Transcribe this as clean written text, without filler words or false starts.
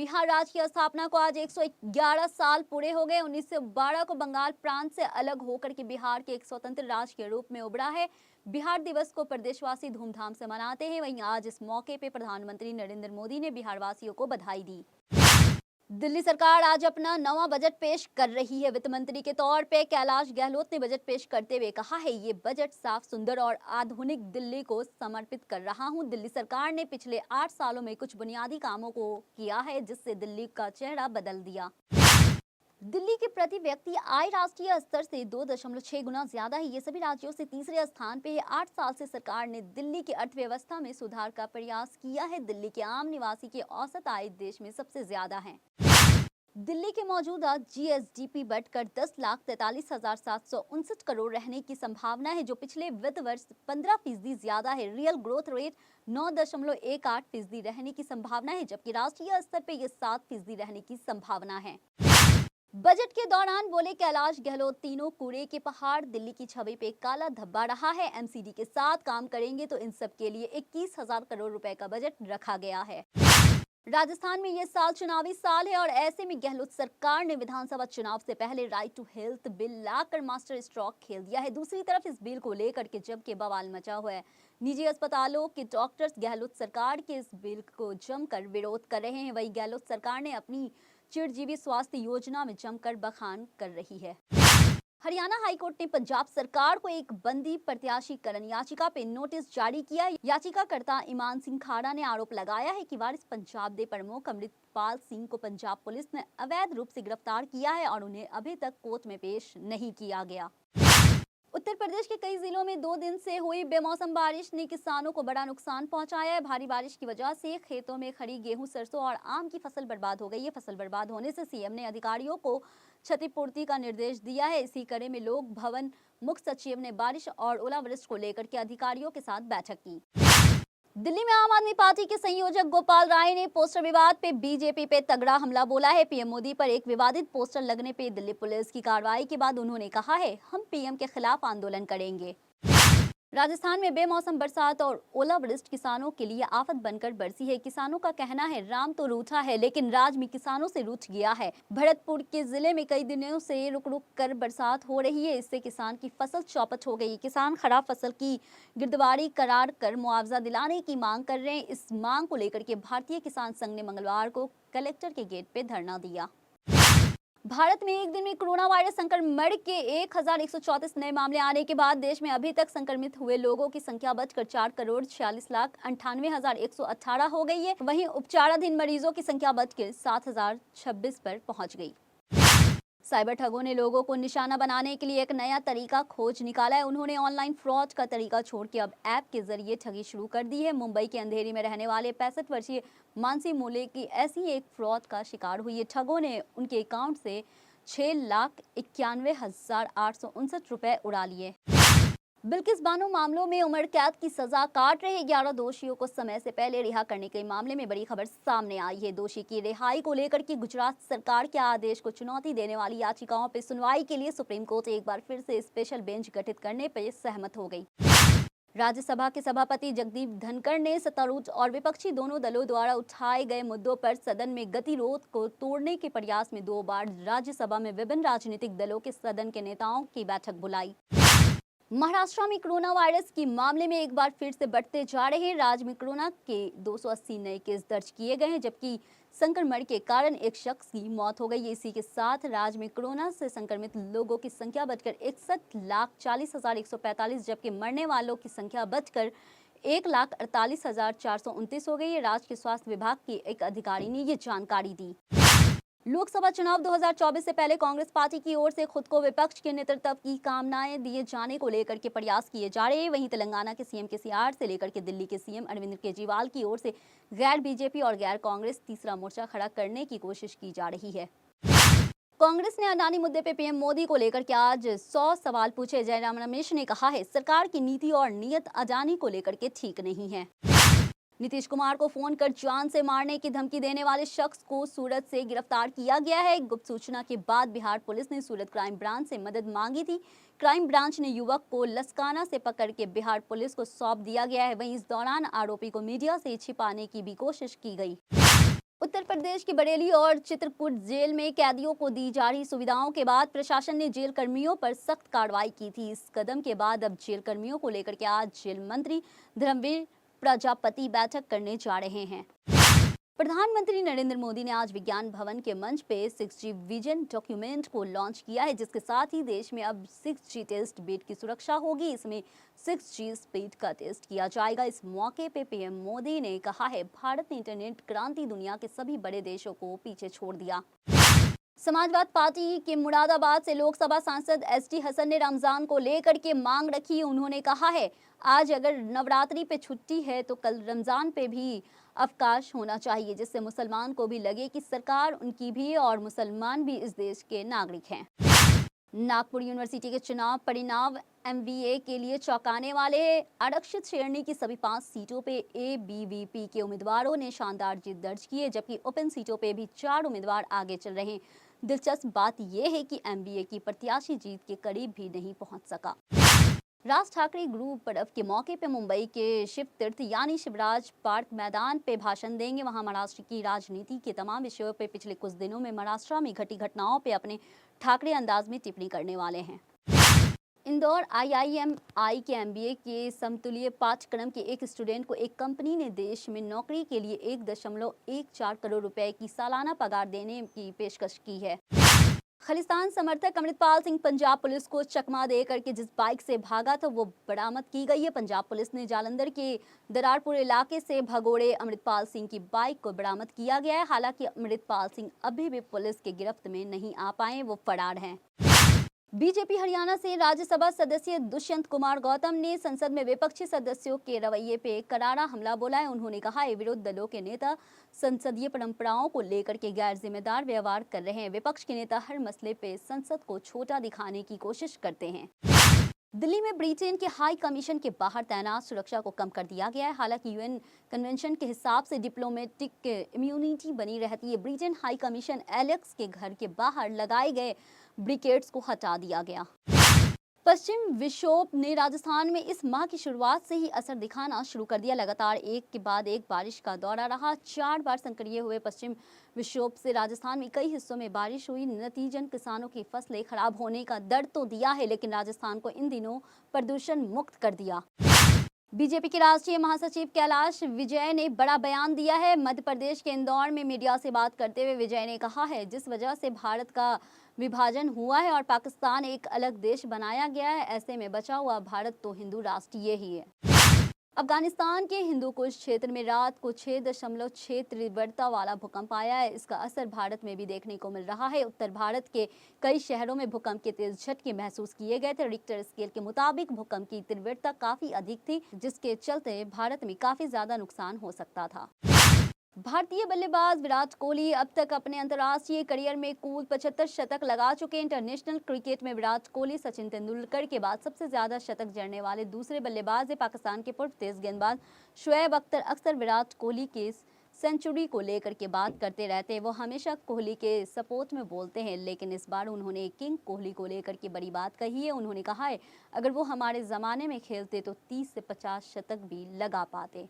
बिहार राज्य की स्थापना को आज 111 साल पूरे हो गए। 1912 को बंगाल प्रांत से अलग होकर के बिहार के एक स्वतंत्र राज्य के रूप में उभरा है। बिहार दिवस को प्रदेशवासी धूमधाम से मनाते हैं। वहीं आज इस मौके पे प्रधानमंत्री नरेंद्र मोदी ने बिहार वासियों को बधाई दी। दिल्ली सरकार आज अपना नवा बजट पेश कर रही है। वित्त मंत्री के तौर पे कैलाश गहलोत ने बजट पेश करते हुए कहा है, ये बजट साफ, सुंदर और आधुनिक दिल्ली को समर्पित कर रहा हूं। दिल्ली सरकार ने पिछले 8 सालों में कुछ बुनियादी कामों को किया है, जिससे दिल्ली का चेहरा बदल दिया। दिल्ली की प्रति व्यक्ति आय राष्ट्रीय स्तर से 2.6 गुना ज्यादा है। ये सभी राज्यों से तीसरे स्थान पे है। 8 साल से सरकार ने दिल्ली की अर्थव्यवस्था में सुधार का प्रयास किया है। दिल्ली के आम निवासी की औसत आय देश में सबसे ज्यादा है। दिल्ली के मौजूदा जीएसडीपी बढ़कर 10,43,759 करोड़ रहने की संभावना है, जो पिछले वित्त वर्ष 15% ज्यादा है। रियल ग्रोथ रेट 9.18% रहने की संभावना है, जबकि राष्ट्रीय स्तर पर यह 7% रहने की संभावना है। बजट के दौरान बोले कैलाश गहलोत, तीनों कूड़े के पहाड़ दिल्ली की छवि पे काला धब्बा रहा है। एमसीडी के साथ काम करेंगे तो इन सब के लिए 21,000 करोड़ रुपए का बजट रखा गया है। राजस्थान में यह साल चुनावी साल है और ऐसे में गहलोत सरकार ने विधानसभा चुनाव से पहले राइट टू हेल्थ बिल लाकर मास्टर स्ट्रोक खेल दिया है। दूसरी तरफ इस बिल को लेकर के जम के बवाल मचा हुआ है। निजी अस्पतालों के डॉक्टर्स गहलोत सरकार के इस बिल को जमकर विरोध कर रहे हैं। वहीं गहलोत सरकार ने अपनी चिरजीवी स्वास्थ्य योजना में जमकर बखान कर रही है। हरियाणा हाईकोर्ट ने पंजाब सरकार को एक बंदी प्रत्याशीकरण याचिका पे नोटिस जारी किया। याचिकाकर्ता ईमान सिंह खाड़ा ने आरोप लगाया है कि वारिस पंजाब दे प्रमुख अमृतपाल सिंह को पंजाब पुलिस ने अवैध रूप से गिरफ्तार किया है और उन्हें अभी तक कोर्ट में पेश नहीं किया गया। उत्तर प्रदेश के कई जिलों में 2 दिन से हुई बेमौसम बारिश ने किसानों को बड़ा नुकसान पहुंचाया है। भारी बारिश की वजह से खेतों में खड़ी गेहूं, सरसों और आम की फसल बर्बाद हो गई है। फसल बर्बाद होने से सीएम ने अधिकारियों को क्षतिपूर्ति का निर्देश दिया है। इसी कड़ी में लोक भवन मुख्य सचिव ने बारिश और ओलावृष्टि को लेकर के अधिकारियों के साथ बैठक की। दिल्ली में आम आदमी पार्टी के संयोजक गोपाल राय ने पोस्टर विवाद पे बीजेपी पे तगड़ा हमला बोला है। पीएम मोदी पर एक विवादित पोस्टर लगने पे दिल्ली पुलिस की कार्रवाई के बाद उन्होंने कहा है, हम पीएम के खिलाफ आंदोलन करेंगे। राजस्थान में बेमौसम बरसात और ओलावृष्टि किसानों के लिए आफत बनकर बरसी है। किसानों का कहना है, राम तो रूठा है लेकिन राज भी किसानों से रूठ गया है। भरतपुर के जिले में कई दिनों से रुक रुक कर बरसात हो रही है। इससे किसान की फसल चौपट हो गई। किसान खराब फसल की गिरदावरी करार कर मुआवजा दिलाने की मांग कर रहे हैं। इस मांग को लेकर के भारतीय किसान संघ ने मंगलवार को कलेक्टर के गेट पे धरना दिया। भारत में एक दिन में कोरोना वायरस संक्रमण के 1,134 नए मामले आने के बाद देश में अभी तक संक्रमित हुए लोगों की संख्या बढ़कर 4,46,98,118 हो गई है। वहीं उपचाराधीन मरीजों की संख्या बढ़कर 7,026 पर पहुंच गई। साइबर ठगों ने लोगों को निशाना बनाने के लिए एक नया तरीका खोज निकाला है। उन्होंने ऑनलाइन फ्रॉड का तरीका छोड़ के अब ऐप के जरिए ठगी शुरू कर दी है। मुंबई के अंधेरी में रहने वाले 65 वर्षीय मानसी मूले की ऐसी एक फ्रॉड का शिकार हुई है। ठगों ने उनके अकाउंट से 6,91,859 रुपए उड़ा लिए। बिल्किस बानो मामलों में उम्र कैद की सजा काट रहे 11 दोषियों को समय से पहले रिहा करने के मामले में बड़ी खबर सामने आई है। दोषी की रिहाई को लेकर के गुजरात सरकार के आदेश को चुनौती देने वाली याचिकाओं पर सुनवाई के लिए सुप्रीम कोर्ट एक बार फिर से स्पेशल बेंच गठित करने पर सहमत हो गई। राज्यसभा के सभापति जगदीप धनखड़ ने सत्तारूढ़ और विपक्षी दोनों दलों द्वारा उठाए गए मुद्दों पर सदन में गतिरोध को तोड़ने के प्रयास में 2 बार राज्यसभा में विभिन्न राजनीतिक दलों के सदन के नेताओं की बैठक बुलाई। महाराष्ट्र में कोरोना वायरस के मामले में एक बार फिर से बढ़ते जा रहे हैं। राज्य में कोरोना के 280 नए केस दर्ज किए गए हैं, जबकि संक्रमण के कारण एक शख्स की मौत हो गई। इसी के साथ राज्य में कोरोना से संक्रमित लोगों की संख्या बढ़कर 61,40,145, जबकि मरने वालों की संख्या बढ़कर 1,48,429 हो गई है। राज्य के स्वास्थ्य विभाग के एक अधिकारी ने ये जानकारी दी। लोकसभा चुनाव 2024 से पहले कांग्रेस पार्टी की ओर से खुद को विपक्ष के नेतृत्व की कामनाएं दिए जाने को लेकर के प्रयास किए जा रहे हैं। वहीं तेलंगाना के सीएम केसीआर से लेकर के दिल्ली के सीएम अरविंद केजरीवाल की ओर से गैर बीजेपी और गैर कांग्रेस तीसरा मोर्चा खड़ा करने की कोशिश की जा रही है। कांग्रेस ने अडानी मुद्दे पे पीएम मोदी को लेकर के आज 100 सवाल पूछे। जयराम रमेश ने कहा है, सरकार की नीति और नीयत अडानी को लेकर के ठीक नहीं है। नीतीश कुमार को फोन कर जान से मारने की धमकी देने वाले शख्स को सूरत से गिरफ्तार किया गया है। गुप्त सूचना के बाद बिहार पुलिस ने सूरत क्राइम ब्रांच से मदद मांगी थी। क्राइम ब्रांच ने युवक को लसकाना से पकड़ के बिहार पुलिस को सौंप दिया गया है। वहीं इस दौरान आरोपी को मीडिया से छिपाने की भी कोशिश की गई। उत्तर प्रदेश की बरेली और चित्रकूट जेल में कैदियों को दी जा रही सुविधाओं के बाद प्रशासन ने जेल कर्मियों पर सख्त कार्रवाई की थी। इस कदम के बाद अब जेल कर्मियों को लेकर के आज जेल मंत्री धर्मवीर प्रजापति बैठक करने जा रहे हैं। प्रधानमंत्री नरेंद्र मोदी ने आज विज्ञान भवन के मंच पे 6G विजन डॉक्यूमेंट को लॉन्च किया है, जिसके साथ ही देश में अब 6G टेस्ट बेड की सुरक्षा होगी। इसमें 6G स्पीड का टेस्ट किया जाएगा। इस मौके पे पीएम मोदी ने कहा है, भारत ने इंटरनेट क्रांति दुनिया के सभी बड़े देशों को पीछे छोड़ दिया। समाजवाद पार्टी के मुरादाबाद से लोकसभा सांसद एसटी हसन ने रमजान को लेकर के मांग रखी। उन्होंने कहा है, आज अगर नवरात्रि पे छुट्टी है तो कल रमजान पे भी अवकाश होना चाहिए, जिससे मुसलमान को भी लगे कि सरकार उनकी भी और मुसलमान भी इस देश के नागरिक हैं। नागपुर यूनिवर्सिटी के चुनाव परिणाम एमबीए के लिए चौंकाने वाले। आरक्षित श्रेणी की सभी 5 सीटों पे एबीवीपी के उम्मीदवारों ने शानदार जीत दर्ज की है, जबकि ओपन सीटों पे भी 4 उम्मीदवार आगे चल रहे हैं। दिलचस्प बात यह है कि एमबीए की प्रत्याशी जीत के करीब भी नहीं पहुंच सका। राज ठाकरे गुरु पर्व के मौके पे मुंबई के शिव तीर्थ यानी शिवराज पार्क मैदान पे भाषण देंगे। वहां महाराष्ट्र की राजनीति के तमाम विषयों पे पिछले कुछ दिनों में महाराष्ट्र में घटी घटनाओं पे अपने ठाकरे अंदाज में टिप्पणी करने वाले हैं। इंदौर आईआईएमआई के एमबीए के समतुल्य पाठ्यक्रम के एक स्टूडेंट को एक कंपनी ने देश में नौकरी के लिए 1.14 करोड़ रुपए की सालाना पगार देने की पेशकश की है। खालिस्तान समर्थक अमृतपाल सिंह पंजाब पुलिस को चकमा दे करके जिस बाइक से भागा था वो बरामद की गई है। पंजाब पुलिस ने जालंधर के दरारपुर इलाके से भगोड़े अमृतपाल सिंह की बाइक को बरामद किया गया है। हालांकि अमृतपाल सिंह अभी भी पुलिस के गिरफ्त में नहीं आ पाए, वो फरार हैं। बीजेपी हरियाणा से राज्यसभा सदस्य दुष्यंत कुमार गौतम ने संसद में विपक्षी सदस्यों के रवैये पे करारा हमला बोला है। उन्होंने कहा है, विरोधी दलों के नेता संसदीय परंपराओं को लेकर के गैर जिम्मेदार व्यवहार कर रहे हैं। विपक्ष के नेता हर मसले पे संसद को छोटा दिखाने की कोशिश करते हैं। दिल्ली में ब्रिटेन के हाई कमीशन के बाहर तैनात सुरक्षा को कम कर दिया गया है। हालांकि यूएन कन्वेंशन के हिसाब से डिप्लोमेटिक इम्यूनिटी बनी रहती है। ब्रिटेन हाई कमीशन एलेक्स के घर के बाहर लगाए गए ब्रिकेड्स को हटा दिया गया। पश्चिम विक्षोभ ने राजस्थान में इस माह की शुरुआत से ही असर दिखाना शुरू कर दिया। लगातार एक के बाद एक बारिश का दौरा रहा। 4 बार सक्रिय हुए पश्चिम विक्षोभ से राजस्थान में कई हिस्सों में बारिश हुई। नतीजन किसानों की फसलें खराब होने का डर तो दिया है, लेकिन राजस्थान को इन दिनों प्रदूषण मुक्त कर दिया। बीजेपी के राष्ट्रीय महासचिव कैलाश विजय ने बड़ा बयान दिया है। मध्य प्रदेश के इंदौर में मीडिया से बात करते हुए विजय ने कहा है, जिस वजह से भारत का विभाजन हुआ है और पाकिस्तान एक अलग देश बनाया गया है, ऐसे में बचा हुआ भारत तो हिंदू राष्ट्रीय ही है। अफगानिस्तान के हिंदूकुश क्षेत्र में रात को 6.6 तीव्रता वाला भूकंप आया है। इसका असर भारत में भी देखने को मिल रहा है। उत्तर भारत के कई शहरों में भूकंप के तेज झटके महसूस किए गए थे। रिक्टर स्केल के मुताबिक भूकंप की तीव्रता काफी अधिक थी, जिसके चलते भारत में काफी ज्यादा नुकसान हो सकता था। भारतीय बल्लेबाज विराट कोहली अब तक अपने अंतर्राष्ट्रीय करियर में कुल 75 शतक लगा चुके हैं। इंटरनेशनल क्रिकेट में विराट कोहली सचिन तेंदुलकर के बाद सबसे ज्यादा शतक जड़ने वाले दूसरे बल्लेबाज हैं। पाकिस्तान के पूर्व तेज गेंदबाज शोएब अख्तर अक्सर विराट कोहली के सेंचुरी को लेकर के बात करते रहते हैं। वो हमेशा कोहली के सपोर्ट में बोलते हैं, लेकिन इस बार उन्होंने किंग कोहली को लेकर के बड़ी बात कही है। उन्होंने कहा है, अगर वो हमारे जमाने में खेलते तो 30 से 50 शतक भी लगा पाते।